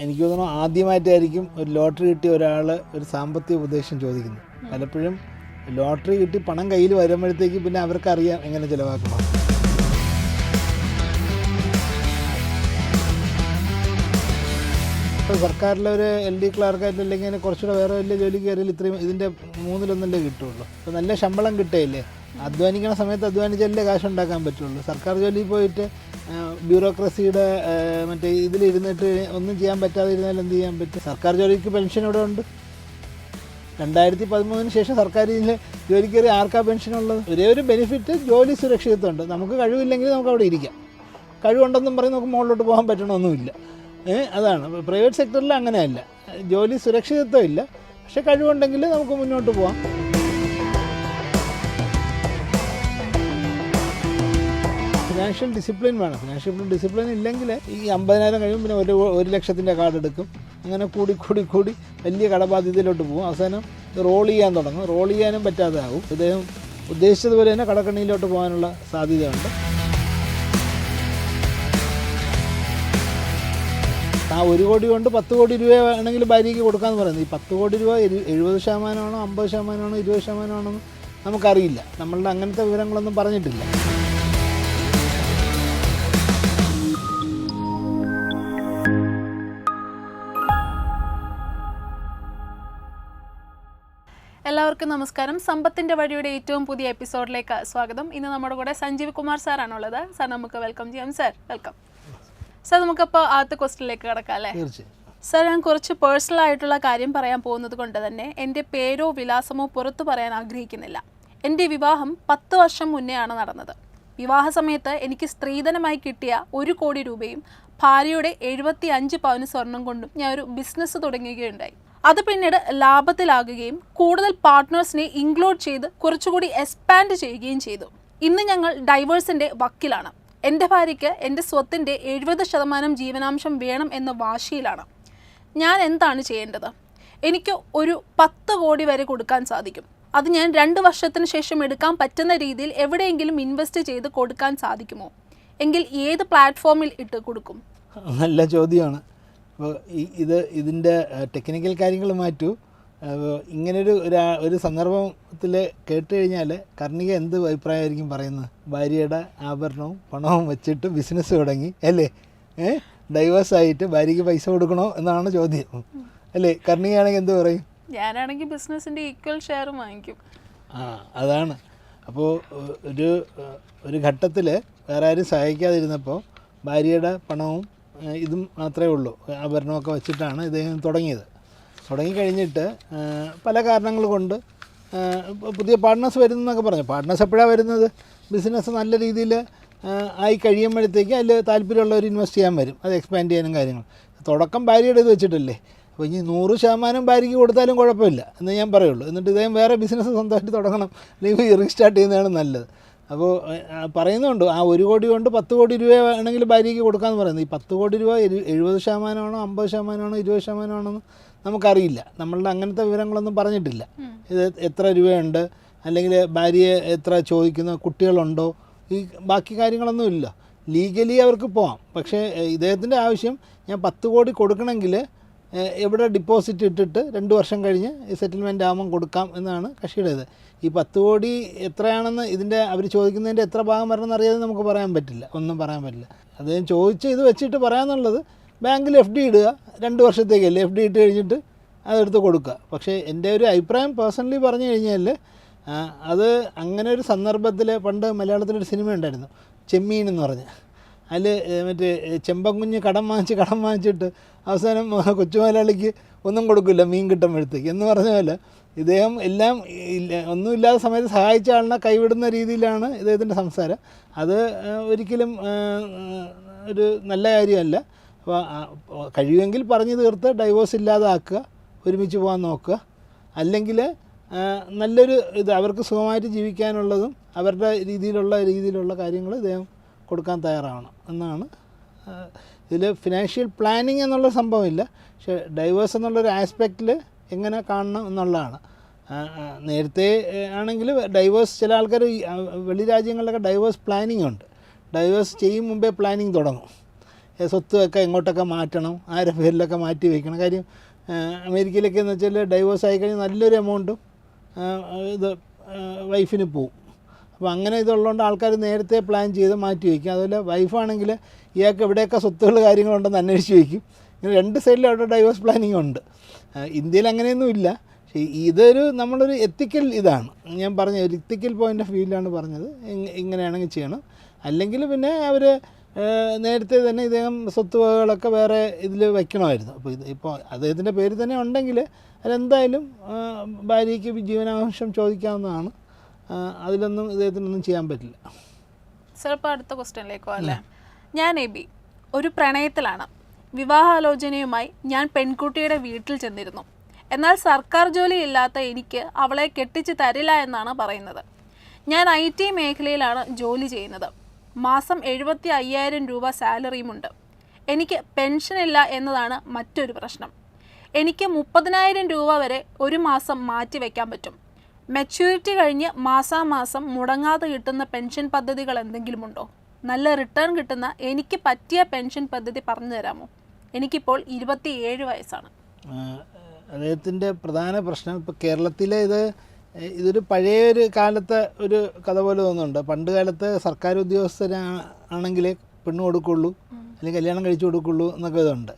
എനിക്ക് തോന്നുന്നു ആദ്യമായിട്ടായിരിക്കും ഒരു ലോട്ടറി കിട്ടിയ ഒരാൾ ഒരു സാമ്പത്തിക ഉപദേശം ചോദിക്കുന്നത്. പലപ്പോഴും ലോട്ടറി കിട്ടി പണം കയ്യിൽ വരുമ്പോഴത്തേക്ക് പിന്നെ അവർക്കറിയാം എങ്ങനെ ചിലവാക്കണം. സർക്കാരിലെ ഒരു LD ക്ലാർക്കായിട്ട് അല്ലെങ്കിൽ കുറച്ചുകൂടെ വേറെ വലിയ ജോലി കയറിയാൽ ഇത്രയും ഇതിൻ്റെ 1/3 കിട്ടുള്ളൂ. അപ്പോൾ നല്ല ശമ്പളം കിട്ടുകയില്ലേ, അധ്വാനിക്കുന്ന സമയത്ത് അധ്വാനിച്ചല്ലേ കാശുണ്ടാക്കാൻ പറ്റുള്ളൂ. സർക്കാർ ജോലിയിൽ പോയിട്ട് ബ്യൂറോക്രസിയുടെ മറ്റേ ഇതിലിരുന്നിട്ട് ഒന്നും ചെയ്യാൻ പറ്റാതെ ഇരുന്നാൽ എന്ത് ചെയ്യാൻ പറ്റും? സർക്കാർ ജോലിക്ക് പെൻഷൻ ഇവിടെ ഉണ്ട്. 2013 ശേഷം സർക്കാർ ജോലിക്ക് കയറി ആർക്കാ പെൻഷനുള്ളത്? ഒരേ ഒരു ബെനിഫിറ്റ് ജോലി സുരക്ഷിതത്വമുണ്ട്. നമുക്ക് കഴിവില്ലെങ്കിൽ നമുക്ക് അവിടെ ഇരിക്കാം. കഴിവുണ്ടെന്നും പറഞ്ഞ് നമുക്ക് മുകളിലോട്ട് പോകാൻ പറ്റണമെന്നുമില്ല. അതാണ് പ്രൈവറ്റ് സെക്ടറിൽ അങ്ങനെയല്ല. ജോലി സുരക്ഷിതത്വം ഇല്ല, പക്ഷെ കഴിവുണ്ടെങ്കിൽ നമുക്ക് മുന്നോട്ട് പോകാം. ഫിനാൻഷ്യൽ ഡിസിപ്ലിൻ വേണം. ഫിനാൻഷ്യൽ ഡിസിപ്ലിൻ ഇല്ലെങ്കിൽ ഈ 50,000 കഴിയും, പിന്നെ 1,00,000 കാർഡ് എടുക്കും. അങ്ങനെ കൂടി വലിയ കടബാധ്യതയിലോട്ട് പോകും. അവസാനം റോൾ ചെയ്യാൻ തുടങ്ങും. റോൾ ചെയ്യാനും പറ്റാതെ ആകും. അദ്ദേഹം ഉദ്ദേശിച്ചതുപോലെ തന്നെ കടക്കണ്ണിയിലോട്ട് പോകാനുള്ള സാധ്യതയുണ്ട്. ആ 1 കോടി കൊണ്ട് 10 കോടി രൂപ വേണമെങ്കിൽ ഭാര്യയ്ക്ക് കൊടുക്കാമെന്ന് പറയുന്നത്. ഈ 10 കോടി രൂപ 70% 50% 20% നമുക്കറിയില്ല. നമ്മളുടെ അങ്ങനത്തെ വിവരങ്ങളൊന്നും പറഞ്ഞിട്ടില്ല. എല്ലാവർക്കും നമസ്കാരം. സമ്പത്തിൻ്റെ വഴിയുടെ ഏറ്റവും പുതിയ എപ്പിസോഡിലേക്ക് സ്വാഗതം. ഇന്ന് നമ്മുടെ കൂടെ സഞ്ജീവ് കുമാർ സാറാണുള്ളത്. സാർ, നമുക്ക് വെൽക്കം ചെയ്യാം. Sir, welcome. സാർ, നമുക്കപ്പോൾ ആദ്യത്തെ ക്വസ്റ്റ്യനിലേക്ക് കിടക്കാം അല്ലേ? സാർ, ഞാൻ കുറച്ച് പേഴ്സണൽ ആയിട്ടുള്ള കാര്യം പറയാൻ പോകുന്നത് കൊണ്ട് തന്നെ എൻ്റെ പേരോ വിലാസമോ പുറത്തു പറയാൻ ആഗ്രഹിക്കുന്നില്ല. എൻ്റെ വിവാഹം 10 വർഷം മുന്നെയാണ് നടന്നത്. വിവാഹ സമയത്ത് എനിക്ക് സ്ത്രീധനമായി കിട്ടിയ 1 കോടി രൂപയും ഭാര്യയുടെ 75 പവന് സ്വർണം കൊണ്ടും ഞാൻ ഒരു ബിസിനസ് തുടങ്ങുകയുണ്ടായി. അത് പിന്നീട് ലാഭത്തിലാകുകയും കൂടുതൽ പാർട്ട്നേഴ്സിനെ ഇൻക്ലൂഡ് ചെയ്ത് കുറച്ചുകൂടി എക്സ്പാൻഡ് ചെയ്യുകയും ചെയ്തു. ഇന്ന് ഞങ്ങൾ ഡൈവേഴ്സിൻ്റെ വക്കിലാണ്. എൻ്റെ ഭാര്യയ്ക്ക് എൻ്റെ സ്വത്തിൻ്റെ 70% ജീവനാംശം വേണം എന്ന വാശിയിലാണ്. ഞാൻ എന്താണ് ചെയ്യേണ്ടത്? എനിക്ക് ഒരു 10 കോടി വരെ കൊടുക്കാൻ സാധിക്കും. അത് ഞാൻ 2 വർഷത്തിന് ശേഷം എടുക്കാൻ പറ്റുന്ന രീതിയിൽ എവിടെയെങ്കിലും ഇൻവെസ്റ്റ് ചെയ്ത് കൊടുക്കാൻ സാധിക്കുമോ? എങ്കിൽ ഏത് പ്ലാറ്റ്ഫോമിൽ ഇട്ട് കൊടുക്കും? നല്ല ചോദ്യമാണ്. അപ്പോൾ ഇതിൻ്റെ ടെക്നിക്കൽ കാര്യങ്ങൾ മാറ്റൂ. ഇങ്ങനൊരു സന്ദർഭത്തിൽ കേട്ട് കഴിഞ്ഞാൽ കർണിക എന്ത് അഭിപ്രായമായിരിക്കും പറയുന്നത്? ഭാര്യയുടെ ആഭരണവും പണവും വെച്ചിട്ട് ബിസിനസ് തുടങ്ങി അല്ലേ, ഡൈവേഴ്സ് ആയിട്ട് ഭാര്യയ്ക്ക് പൈസ കൊടുക്കണോ എന്നാണ് ചോദ്യം അല്ലേ? കർണികയാണെങ്കിൽ എന്ത് പറയും? ഞാനാണെങ്കിൽ ബിസിനസിൻ്റെ ഈക്വൽ ഷെയർ വാങ്ങിക്കും. അതാണ്. അപ്പോൾ ഒരു ഘട്ടത്തിൽ വേറെ ആരും സഹായിക്കാതിരുന്നപ്പോൾ ഭാര്യയുടെ പണവും ഇതും മാത്രമേ ഉള്ളൂ, ആഭരണമൊക്കെ വെച്ചിട്ടാണ് ഇദ്ദേഹം തുടങ്ങിക്കഴിഞ്ഞിട്ട് പല കാരണങ്ങൾ കൊണ്ട് പുതിയ പാർട്ട്നേഴ്സ് വരുന്നതെന്നൊക്കെ പറഞ്ഞു. പാർട്ട്നേഴ്സ് എപ്പോഴാണ് വരുന്നത്? ബിസിനസ് നല്ല രീതിയിൽ ആയി കഴിയുമ്പോഴത്തേക്ക് അതിൽ താല്പര്യമുള്ളവർ ഇൻവെസ്റ്റ് ചെയ്യാൻ വരും, അത് എക്സ്പാൻഡ് ചെയ്യാനും കാര്യങ്ങൾ. തുടക്കം ഭാര്യയുടെ ഇത് വെച്ചിട്ടല്ലേ. അപ്പോൾ ഇനി 100% ഭാര്യയ്ക്ക് കൊടുത്താലും കുഴപ്പമില്ല എന്ന് ഞാൻ പറയുള്ളൂ. എന്നിട്ട് ഇദ്ദേഹം വേറെ ബിസിനസ് സ്വന്തമായിട്ട് തുടങ്ങണം, അല്ലെങ്കിൽ റീസ്റ്റാർട്ട് ചെയ്യുന്നതാണ് നല്ലത്. അപ്പോൾ പറയുന്നുണ്ട് ആ 1 കോടി കൊണ്ട് 10 കോടി രൂപ വേണമെങ്കിൽ ഭാര്യയ്ക്ക് കൊടുക്കാമെന്ന് പറയുന്നത്. ഈ 10 കോടി രൂപ 70% 50% 20% നമുക്കറിയില്ല. നമ്മളുടെ അങ്ങനത്തെ വിവരങ്ങളൊന്നും പറഞ്ഞിട്ടില്ല. ഇത് എത്ര രൂപയുണ്ട്, അല്ലെങ്കിൽ ഭാര്യയെ എത്ര ചോദിക്കുന്നു, കുട്ടികളുണ്ടോ, ഈ ബാക്കി കാര്യങ്ങളൊന്നും ഇല്ല. ലീഗലി അവർക്ക് പോകാം. പക്ഷേ ഇദ്ദേഹത്തിൻ്റെ ആവശ്യം ഞാൻ 10 കോടി കൊടുക്കണമെങ്കിൽ എവിടെ ഡിപ്പോസിറ്റ് ഇട്ടിട്ട് 2 വർഷം കഴിഞ്ഞ് സെറ്റിൽമെൻറ്റ് ആകുമ്പം കൊടുക്കാം എന്നാണ് കക്ഷിയുടേത്. ഈ 10 കോടി എത്രയാണെന്ന് ഇതിൻ്റെ അവർ ചോദിക്കുന്നതിൻ്റെ എത്ര ഭാഗം വരണമെന്ന് അറിയാതെ നമുക്ക് പറയാൻ പറ്റില്ല, ഒന്നും പറയാൻ പറ്റില്ല. അദ്ദേഹം ചോദിച്ച് ഇത് വെച്ചിട്ട് പറയാമെന്നുള്ളത് ബാങ്കിൽ FD ഇടുക, 2 വർഷത്തേക്കല്ലേ, FD ഇട്ട് കഴിഞ്ഞിട്ട് അതെടുത്ത് കൊടുക്കുക. പക്ഷേ എൻ്റെ ഒരു അഭിപ്രായം പേഴ്സണലി പറഞ്ഞു കഴിഞ്ഞാൽ അത് അങ്ങനെ ഒരു സന്ദർഭത്തിൽ പണ്ട് മലയാളത്തിലൊരു സിനിമ ഉണ്ടായിരുന്നു, ചെമ്മീൻ എന്ന് പറഞ്ഞ്. അതിൽ മറ്റേ ചെമ്പൻകുഞ്ഞ് കടം വാങ്ങിച്ചിട്ട് അവസാനം കൊച്ചുമലയാളിക്ക് ഒന്നും കൊടുക്കില്ല മീൻ കിട്ടുമ്പോഴത്തേക്ക് എന്ന് പറഞ്ഞ പോലെ ഇദ്ദേഹം എല്ലാം ഒന്നുമില്ലാത്ത സമയത്ത് സഹായിച്ച ആളിനെ കൈവിടുന്ന രീതിയിലാണ് ഇദ്ദേഹത്തിൻ്റെ സംസാരം. അത് ഒരിക്കലും ഒരു നല്ല കാര്യമല്ല. അപ്പോൾ കഴിയുമെങ്കിൽ പറഞ്ഞു തീർത്ത് ഡൈവോഴ്സ് ഇല്ലാതെ ആക്കുക, ഒരുമിച്ച് പോകാൻ നോക്കുക. അല്ലെങ്കിൽ നല്ലൊരു അവർക്ക് സുഖമായിട്ട് ജീവിക്കാനുള്ളതും അവരുടെ രീതിയിലുള്ള കാര്യങ്ങൾ ഇദ്ദേഹം കൊടുക്കാൻ തയ്യാറാവണം എന്നാണ്. ഇതിൽ ഫിനാൻഷ്യൽ പ്ലാനിങ് എന്നുള്ള സംഭവമില്ല, പക്ഷേ ഡൈവേഴ്സ് എന്നുള്ളൊരു ആസ്പെക്റ്റിൽ എങ്ങനെ കാണണം എന്നുള്ളതാണ്. നേരത്തെ ആണെങ്കിൽ ഡൈവേഴ്സ് ചില ആൾക്കാർ വെളി രാജ്യങ്ങളിലൊക്കെ ഡൈവേഴ്സ് പ്ലാനിങ് ഉണ്ട്. ഡൈവേഴ്സ് ചെയ്യും മുമ്പേ പ്ലാനിങ് തുടങ്ങും. സ്വത്തൊക്കെ എങ്ങോട്ടൊക്കെ മാറ്റണം, ആരുടെ പേരിലൊക്കെ മാറ്റി വയ്ക്കണം. കാര്യം അമേരിക്കയിലൊക്കെ എന്ന് വെച്ചാൽ ഡൈവോഴ്സ് ആയിക്കഴിഞ്ഞാൽ നല്ലൊരു എമൗണ്ടും ഇത് വൈഫിന് പോവും. അപ്പോൾ അങ്ങനെ ഇതുള്ളതുകൊണ്ട് ആൾക്കാർ നേരത്തെ പ്ലാൻ ചെയ്ത് മാറ്റി വയ്ക്കും. അതുപോലെ വൈഫാണെങ്കിൽ ഇയാൾക്ക് എവിടെയൊക്കെ സ്വത്തുകൾ കാര്യങ്ങളുണ്ടെന്ന് അന്വേഷിച്ച് വയ്ക്കും. ഇങ്ങനെ രണ്ട് സൈഡിലും അവിടെ ഡൈവോഴ്സ് പ്ലാനിങ് ഉണ്ട്. ഇന്ത്യയിൽ അങ്ങനെയൊന്നുമില്ല. പക്ഷേ ഇതൊരു നമ്മളൊരു എത്തിക്കൽ ഇതാണ് ഞാൻ പറഞ്ഞത്, ഒരു എത്തിക്കൽ പോയിൻ്റ് ഓഫ് വ്യൂവിലാണ് പറഞ്ഞത്. ഇങ്ങനെയാണെങ്കിൽ ചെയ്യണം. അല്ലെങ്കിൽ പിന്നെ അവർ നേരത്തെ തന്നെ ഇദ്ദേഹം സ്വത്തുവകകളൊക്കെ വേറെ ഇതിൽ വയ്ക്കണമായിരുന്നു. അപ്പോൾ ഇപ്പോൾ അദ്ദേഹത്തിൻ്റെ പേര് തന്നെ ഉണ്ടെങ്കിൽ അതെന്തായാലും ഭാര്യയ്ക്ക് ജീവനാംശം ചോദിക്കാവുന്നതാണ്. അതിലൊന്നും ഇദ്ദേഹത്തിനൊന്നും ചെയ്യാൻ പറ്റില്ല. ചിലപ്പോൾ അടുത്ത ക്വസ്റ്റ്യനിലേക്കോ അല്ലേ. ഞാൻ എബി ഒരു പ്രണയത്തിലാണ്. വിവാഹാലോചനയുമായി ഞാൻ പെൺകുട്ടിയുടെ വീട്ടിൽ ചെന്നിരുന്നു. എന്നാൽ സർക്കാർ ജോലി ഇല്ലാത്ത എനിക്ക് അവളെ കെട്ടിച്ച് തരില്ല എന്നാണ് പറയുന്നത്. ഞാൻ IT മേഖലയിലാണ് ജോലി ചെയ്യുന്നത്. മാസം 75,000 രൂപ സാലറിയുമുണ്ട്. എനിക്ക് പെൻഷനില്ല എന്നതാണ് മറ്റൊരു പ്രശ്നം. എനിക്ക് 30,000 രൂപ വരെ ഒരു മാസം മാറ്റി വയ്ക്കാൻ പറ്റും. മെച്യൂരിറ്റി കഴിഞ്ഞ് മാസാമാസം മുടങ്ങാതെ കിട്ടുന്ന പെൻഷൻ പദ്ധതികൾ എന്തെങ്കിലുമുണ്ടോ? നല്ല റിട്ടേൺ കിട്ടുന്ന എനിക്ക് പറ്റിയ പെൻഷൻ പദ്ധതി പറഞ്ഞു തരാമോ? എനിക്കിപ്പോൾ 27 വയസ്സാണ്. അദ്ദേഹത്തിൻ്റെ പ്രധാന പ്രശ്നം ഇപ്പോൾ കേരളത്തിലെ ഇതൊരു പഴയൊരു കാലത്തെ ഒരു കഥ പോലെ തോന്നുന്നുണ്ട്. പണ്ട് കാലത്ത് സർക്കാർ ഉദ്യോഗസ്ഥരാണെങ്കിൽ പെണ്ണ് കൊടുക്കുള്ളൂ, അല്ലെങ്കിൽ കല്യാണം കഴിച്ചു കൊടുക്കുള്ളൂ എന്നൊക്കെ ഇതുണ്ട്.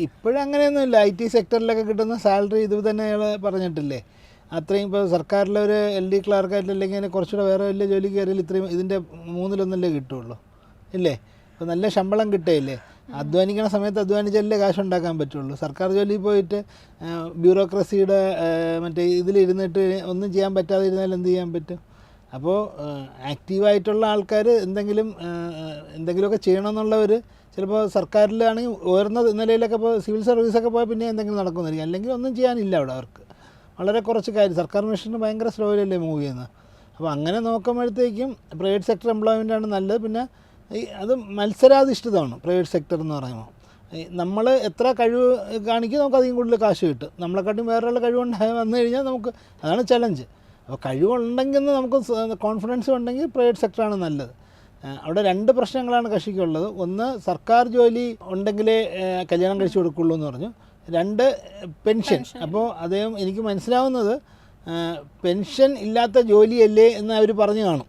ഇപ്പോഴങ്ങനെയൊന്നുമില്ല. IT സെക്ടറിലൊക്കെ കിട്ടുന്ന സാലറി ഇത് തന്നെ അയാൾ പറഞ്ഞിട്ടില്ലേ, അത്രയും. ഇപ്പോൾ സർക്കാരിലൊരു LD ക്ലാർക്കായിട്ട് അല്ലെങ്കിൽ കുറച്ചുകൂടെ വേറെ വലിയ ജോലി കയറിയാൽ ഇത്രയും ഇതിൻ്റെ 3/1 കിട്ടുള്ളൂ ഇല്ലേ? ഇപ്പോൾ നല്ല ശമ്പളം കിട്ടുകയില്ലേ? അധ്വാനിക്കണ സമയത്ത് അധ്വാനിച്ചല്ലേ കാശുണ്ടാക്കാൻ പറ്റുള്ളൂ. സർക്കാർ ജോലിയിൽ പോയിട്ട് ബ്യൂറോക്രസിയുടെ മറ്റേ ഇതിലിരുന്നിട്ട് ഒന്നും ചെയ്യാൻ പറ്റാതെ ഇരുന്നാൽ എന്ത് ചെയ്യാൻ പറ്റും? അപ്പോൾ ആക്റ്റീവായിട്ടുള്ള ആൾക്കാർ എന്തെങ്കിലുമൊക്കെ ചെയ്യണമെന്നുള്ളവർ ചിലപ്പോൾ സർക്കാരിലാണെങ്കിൽ ഉയർന്ന നിലയിലൊക്കെ ഇപ്പോൾ സിവിൽ സർവീസൊക്കെ പോയാൽ പിന്നെ എന്തെങ്കിലും നടക്കുമെന്നായിരിക്കും. അല്ലെങ്കിൽ ഒന്നും ചെയ്യാനില്ല അവിടെ അവർക്ക്. വളരെ കുറച്ച് കാര്യം. സർക്കാർ മിഷന് ഭയങ്കര സ്ലോയിലല്ലേ മൂവ് ചെയ്യുന്നത്. അപ്പോൾ അങ്ങനെ നോക്കുമ്പോഴത്തേക്കും പ്രൈവറ്റ് സെക്ടർ എംപ്ലോയ്മെൻറ്റാണ് നല്ലത്. പിന്നെ അത് മത്സരാധിഷ്ഠിതമാണ് പ്രൈവറ്റ് സെക്ടർ എന്ന് പറയുമ്പോൾ. നമ്മൾ എത്ര കഴിവ് കാണിക്കും നമുക്ക് അധികം കൂടുതൽ കാശ് കിട്ടും. നമ്മളെക്കാട്ടും വേറെയുള്ള കഴിവുണ്ടായി വന്നു കഴിഞ്ഞാൽ നമുക്ക് അതാണ് ചലഞ്ച്. അപ്പോൾ കഴിവുണ്ടെങ്കിൽ നമുക്ക് കോൺഫിഡൻസ് ഉണ്ടെങ്കിൽ പ്രൈവറ്റ് സെക്ടറാണ് നല്ലത്. അവിടെ 2 പ്രശ്നങ്ങളാണ് കക്ഷിക്കുള്ളത്. ഒന്ന്, സർക്കാർ ജോലി ഉണ്ടെങ്കിലേ കല്യാണം കഴിച്ചു കൊടുക്കുള്ളൂ എന്ന് പറഞ്ഞു. 2, പെൻഷൻ. അപ്പോൾ അദ്ദേഹം എനിക്ക് മനസ്സിലാവുന്നത് പെൻഷൻ ഇല്ലാത്ത ജോലിയല്ലേ എന്ന് അവർ പറഞ്ഞു കാണും.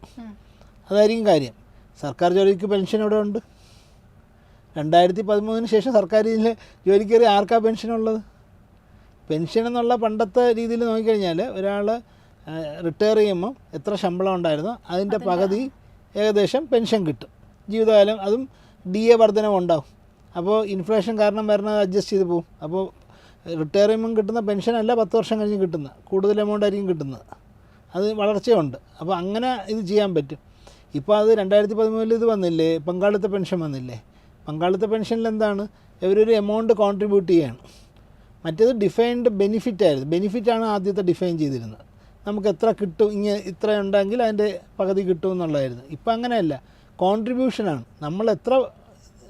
അതായിരിക്കും കാര്യം. സർക്കാർ ജോലിക്ക് പെൻഷൻ ഇവിടെ ഉണ്ട്. 2013 ശേഷം സർക്കാർ ജോലി കയറി ആർക്കാ പെൻഷനുള്ളത്? പെൻഷൻ എന്നുള്ള പണ്ടത്തെ രീതിയിൽ നോക്കിക്കഴിഞ്ഞാൽ ഒരാൾ റിട്ടയർ ചെയ്യുമ്പോൾ എത്ര ശമ്പളം ഉണ്ടായിരുന്നോ അതിൻ്റെ പകുതി ഏകദേശം പെൻഷൻ കിട്ടും ജീവിതകാലം. അതും DA വർധനവ് ഉണ്ടാവും. അപ്പോൾ ഇൻഫ്ലേഷൻ കാരണം വരുന്നത് അഡ്ജസ്റ്റ് ചെയ്ത് പോകും. അപ്പോൾ റിട്ടയർ ചെയ്യുമ്പം കിട്ടുന്ന പെൻഷനല്ല 10 വർഷം കഴിഞ്ഞ് കിട്ടുന്നത്, കൂടുതൽ എമൗണ്ട് ആയിരിക്കും കിട്ടുന്നത്. അത് വളർച്ചയുണ്ട്. അപ്പോൾ അങ്ങനെ ഇത് ചെയ്യാൻ പറ്റും. ഇപ്പോൾ അത് 2013 ഇത് വന്നില്ലേ, പങ്കാളിത്ത പെൻഷൻ വന്നില്ലേ? പങ്കാളിത്ത പെൻഷനിൽ എന്താണ്, ഇവരൊരു എമൗണ്ട് കോൺട്രിബ്യൂട്ട് ചെയ്യാണ്. മറ്റേത് ഡിഫൈൻഡ് ബെനിഫിറ്റായിരുന്നു. ബെനിഫിറ്റാണ് ആദ്യത്തെ ഡിഫൈൻ ചെയ്തിരുന്നത്. നമുക്ക് എത്ര കിട്ടും, ഇത്ര ഉണ്ടെങ്കിൽ അതിൻ്റെ പകുതി കിട്ടും എന്നുള്ളതായിരുന്നു. ഇപ്പോൾ അങ്ങനെയല്ല, കോൺട്രിബ്യൂഷനാണ്. നമ്മൾ എത്ര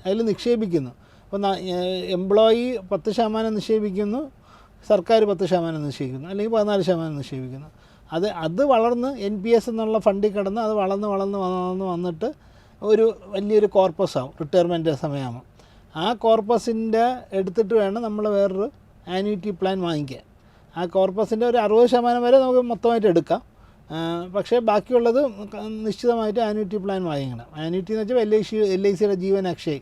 അതിൽ നിക്ഷേപിക്കുന്നു. അപ്പോൾ എംപ്ലോയി 10% നിക്ഷേപിക്കുന്നു, സർക്കാർ 10% നിക്ഷേപിക്കുന്നു, അല്ലെങ്കിൽ 14% നിക്ഷേപിക്കുന്നു. അത് വളർന്ന് NPS എന്നുള്ള ഫണ്ടിൽ കിടന്ന് അത് വളർന്ന് വന്നിട്ട് ഒരു വലിയൊരു കോർപ്പസ് ആവും റിട്ടയർമെൻറ്റ് സമയമാകുമ്പോൾ. ആ കോർപ്പസിൻ്റെ എടുത്തിട്ട് വേണം നമ്മൾ വേറൊരു ആന്വിറ്റി പ്ലാൻ വാങ്ങിക്കാൻ. ആ കോർപ്പസിൻ്റെ ഒരു 60% വരെ നമുക്ക് മൊത്തമായിട്ട് എടുക്കാം. പക്ഷേ ബാക്കിയുള്ളത് നിശ്ചിതമായിട്ട് ആന്വിറ്റി പ്ലാൻ വാങ്ങിക്കണം. ആന്വിറ്റി എന്ന് വെച്ചാൽ LICയുടെ ജീവൻ അക്ഷയ്